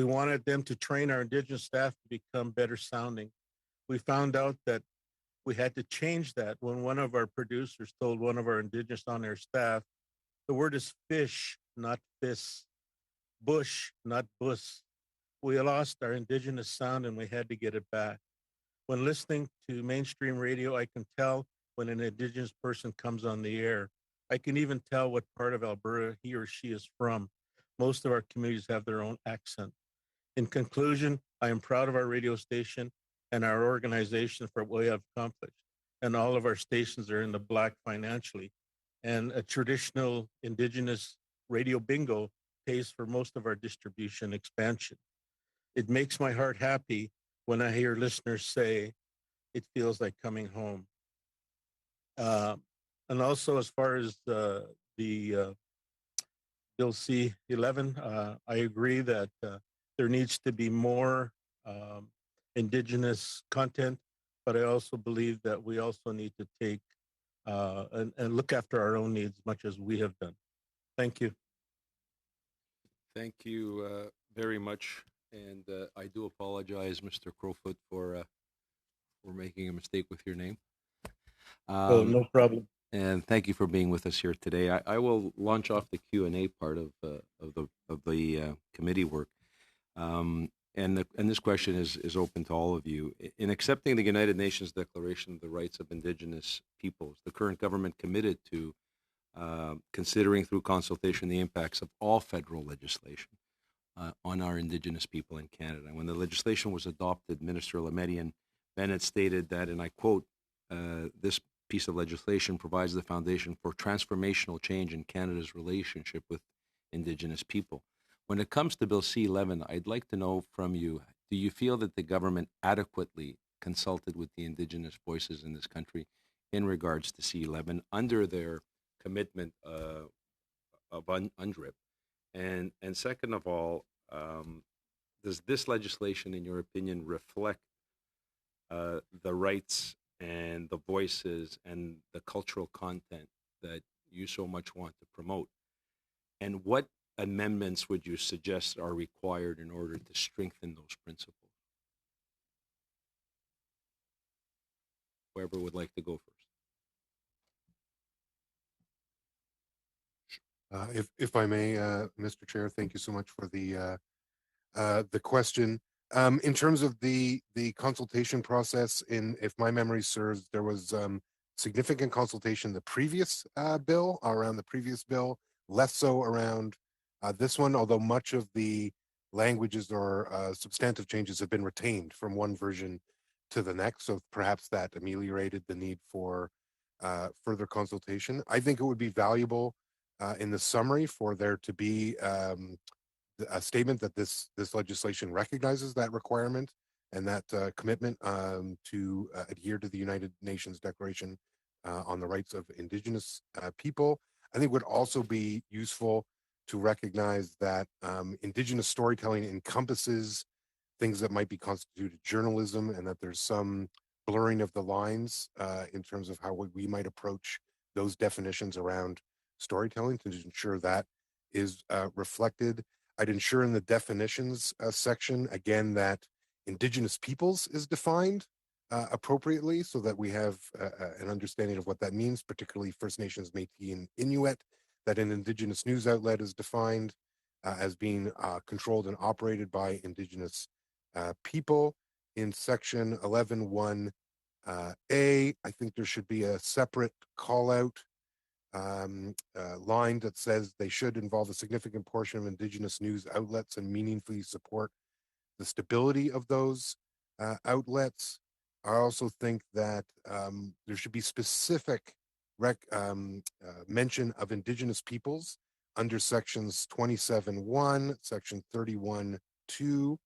We wanted them to train our Indigenous staff to become better sounding. We found out that we had to change that when one of our producers told one of our Indigenous on air staff, the word is fish, not fish, bush, not bus. We lost our Indigenous sound and we had to get it back. When listening to mainstream radio, I can tell when an Indigenous person comes on the air. I can even tell what part of Alberta he or she is from. Most of our communities have their own accent. In conclusion, I am proud of our radio station and our organization for what we have accomplished. And all of our stations are in the black financially. And a traditional Indigenous radio bingo pays for most of our distribution expansion. It makes my heart happy when I hear listeners say, it feels like coming home. Uh, and also, as far as the Bill C-11, I agree that there needs to be more Indigenous content, but I also believe that we also need to take and look after our own needs as much as we have done. Thank you. Thank you very much. And I do apologize, Mr. Crowfoot, for making a mistake with your name. Oh, no problem. And thank you for being with us here today. I will launch off the Q&A part of the committee work. And this question is open to all of you. In accepting the United Nations Declaration of the Rights of Indigenous Peoples, the current government committed to considering through consultation the impacts of all federal legislation on our Indigenous people in Canada. When the legislation was adopted, Minister Lemedian Bennett stated that, and I quote, this piece of legislation provides the foundation for transformational change in Canada's relationship with Indigenous people. When it comes to Bill C-11, I'd like to know from you, do you feel that the government adequately consulted with the Indigenous voices in this country in regards to C-11 under their commitment of UNDRIP? And second of all, does this legislation, in your opinion, reflect the rights and the voices and the cultural content that you so much want to promote? And what amendments would you suggest are required in order to strengthen those principles? Whoever would like to go first. If I may, Mr. Chair, thank you so much for the question. In terms of the consultation process, if my memory serves, there was significant consultation in the previous bill, around the previous bill, less so around this one, although much of the languages or substantive changes have been retained from one version to the next. So perhaps that ameliorated the need for further consultation. I think it would be valuable in the summary for there to be a statement that this legislation recognizes that requirement and that commitment to adhere to the United Nations Declaration on the Rights of Indigenous People. I think would also be useful to recognize that Indigenous storytelling encompasses things that might be constituted journalism, and that there's some blurring of the lines in terms of how we might approach those definitions around storytelling to ensure that is reflected. I'd ensure in the definitions section, again, that Indigenous peoples is defined appropriately so that we have an understanding of what that means, particularly First Nations, Métis, and Inuit, that an Indigenous news outlet is defined as being controlled and operated by Indigenous people. In section 11.1a, I think there should be a separate call out line that says they should involve a significant portion of Indigenous news outlets and meaningfully support the stability of those outlets. I also think that there should be specific mention of Indigenous peoples under sections 27.1, section 31.2,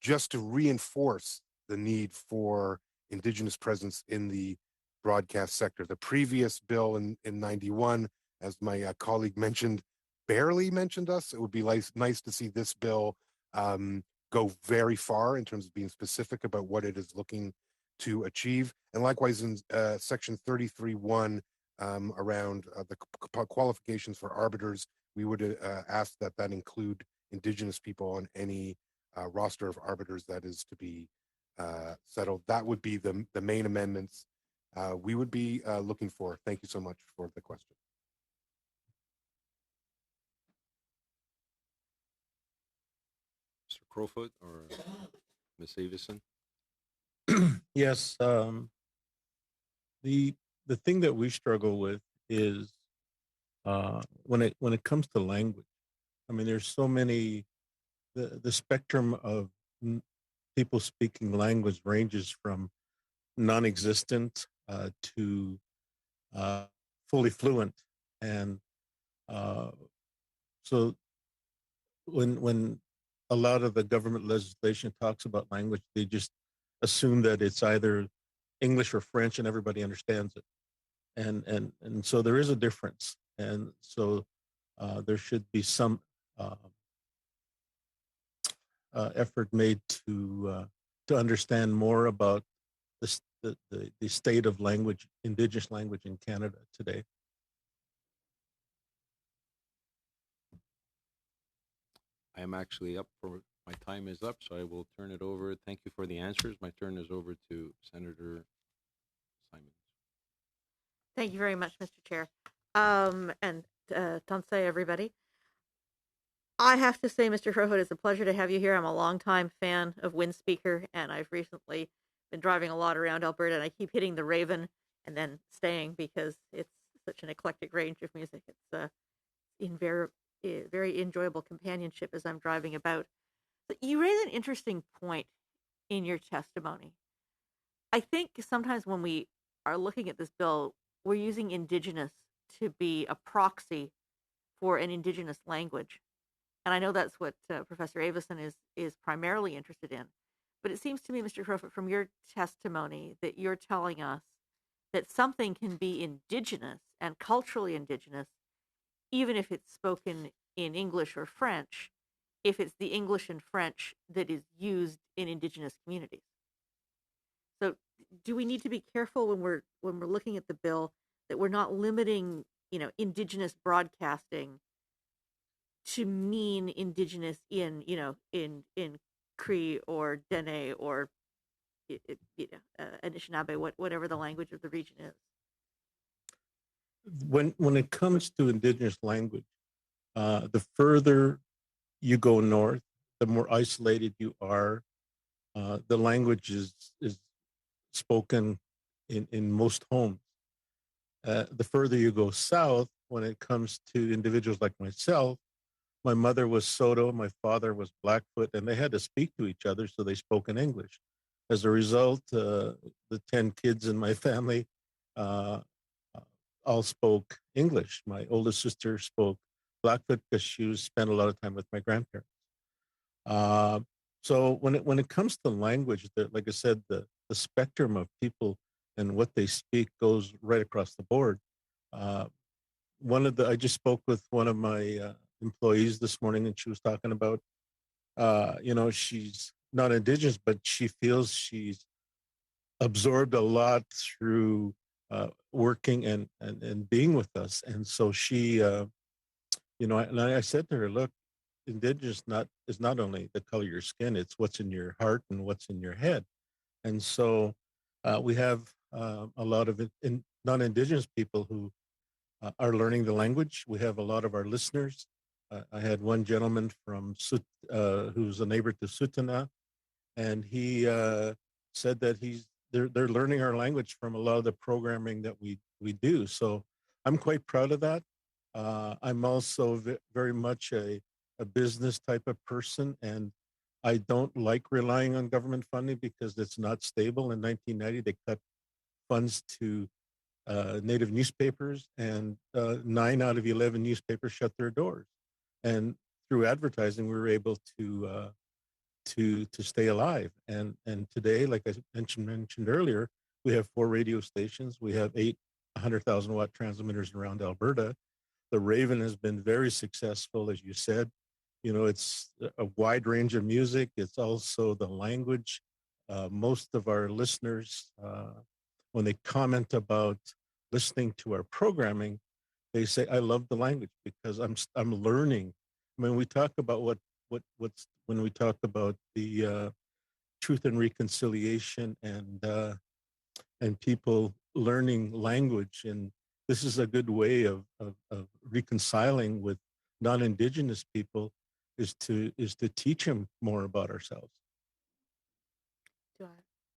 just to reinforce the need for Indigenous presence in the broadcast sector. The previous bill in 91, as my colleague mentioned, barely mentioned us. It would be nice to see this bill go very far in terms of being specific about what it is looking to achieve. And likewise in section 33.1 around the qualifications for arbiters, we would ask that include Indigenous people on any roster of arbiters that is to be settled. That would be the main amendments we would be looking for. Thank you so much for the question. Mr. Crowfoot or Ms. Avison? Yes, the thing that we struggle with is when it comes to language. I mean, there's so many. The spectrum of people speaking language ranges from non-existent to fully fluent, and so when a lot of the government legislation talks about language, they just assume that it's either English or French, and everybody understands it. And so there is a difference, and so there should be some uh, effort made to understand more about the state of language, Indigenous language in Canada today. I am actually up for my time is up, so I will turn it over. Thank you for the answers. My turn is over to Senator Simons. Thank you very much, Mr. Chair. And Tanse, everybody. I have to say, Mr. Crowfoot, it's a pleasure to have you here. I'm a longtime fan of Windspeaker, and I've recently been driving a lot around Alberta, and I keep hitting the Raven and then staying because it's such an eclectic range of music. It's in very enjoyable companionship as I'm driving about. But you raise an interesting point in your testimony. I think sometimes when we are looking at this bill, we're using Indigenous to be a proxy for an Indigenous language. And I know that's what Professor Avison is primarily interested in. But it seems to me, Mr. Crowfoot, from your testimony that you're telling us that something can be Indigenous and culturally Indigenous, even if it's spoken in English or French, if it's the English and French that is used in Indigenous communities. So do we need to be careful when we're looking at the bill that we're not limiting, Indigenous broadcasting to mean Indigenous in Cree or Dene or Anishinaabe, whatever the language of the region is? When it comes to Indigenous language, the further you go north, the more isolated you are. The language is spoken in most homes. The further you go south, when it comes to individuals like myself, my mother was Soto, my father was Blackfoot, and they had to speak to each other, so they spoke in English. As a result, the 10 kids in my family uh, all spoke English. My oldest sister spoke Blackfoot because she spent a lot of time with my grandparents. Uh, so when it comes to language, like I said, the spectrum of people and what they speak goes right across the board. Uh, I just spoke with one of my employees this morning, and she was talking about, she's not Indigenous, but she feels she's absorbed a lot through working and being with us. And so she, and I said to her, look, Indigenous is not only the color of your skin, it's what's in your heart and what's in your head. And so we have a lot of non-Indigenous people who are learning the language. We have a lot of our listeners. I had one gentleman from who's a neighbor to Sutana, and he said that they're learning our language from a lot of the programming that we do. So I'm quite proud of that. I'm also very much a business type of person, and I don't like relying on government funding because it's not stable. In 1990, they cut funds to Native newspapers, and 9 out of 11 newspapers shut their doors. And through advertising, we were able to stay alive. And today, like I mentioned earlier, we have 4 radio stations. We have 8 100,000 watt transmitters around Alberta. The Raven has been very successful, as you said. It's a wide range of music. It's also the language. Most of our listeners, when they comment about listening to our programming, they say, "I love the language because I'm learning." I mean, we talk about what what's when we talk about the truth and reconciliation and people learning language, and this is a good way of reconciling with non-indigenous people is to teach them more about ourselves.